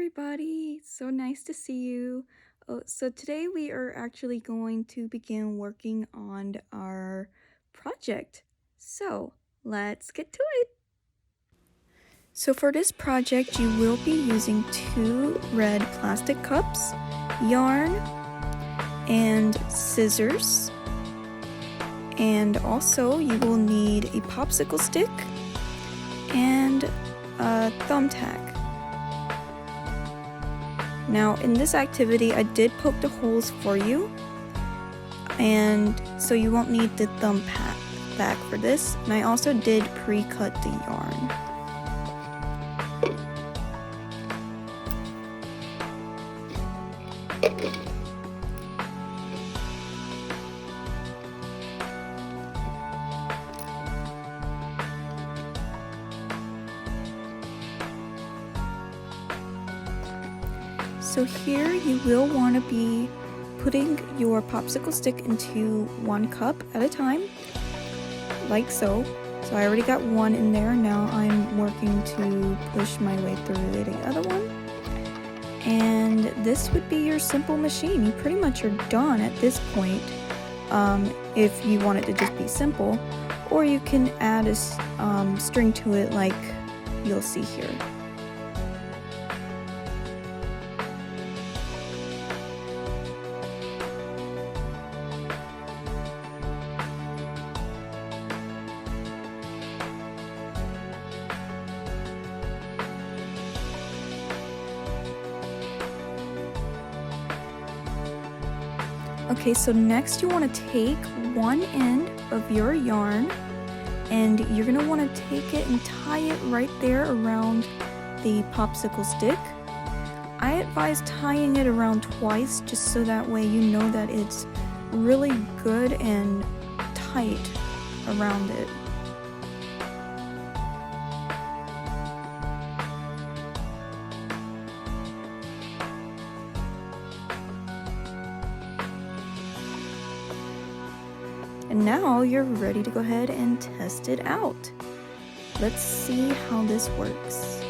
everybody, so nice to see you. So today we are actually going to begin working on our project. So let's get to it. So for this project, you will be using 2 red plastic cups, yarn, and scissors. And also you will need a popsicle stick and a thumbtack. Now in this activity I did poke the holes for you, and so you won't need the thumb back for this, and I also did pre-cut the yarn. So here you will want to be putting your popsicle stick into 1 cup at a time, like so. So I already got 1 in there, now I'm working to push my way through the other one. And this would be your simple machine. You pretty much are done at this point, if you want it to just be simple, or you can add a string to it like you'll see here. Okay, so next you want to take one end of your yarn and you're going to want to take it and tie it right there around the popsicle stick. I advise tying it around twice just so that way you know that it's really good and tight around it. And now you're ready to go ahead and test it out. Let's see how this works.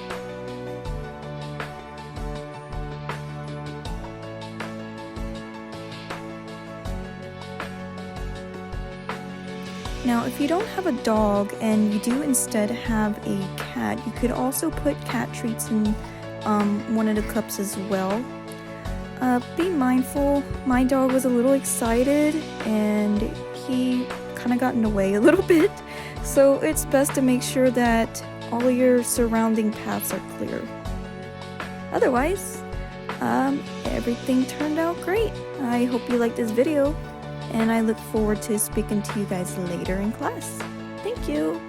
Now, if you don't have a dog and you do instead have a cat, you could also put cat treats in one of the cups as well. Be mindful, my dog was a little excited and he kind of got in the way a little bit, so it's best to make sure that all your surrounding paths are clear. Otherwise, everything turned out great. I hope you liked this video, and I look forward to speaking to you guys later in class. Thank you!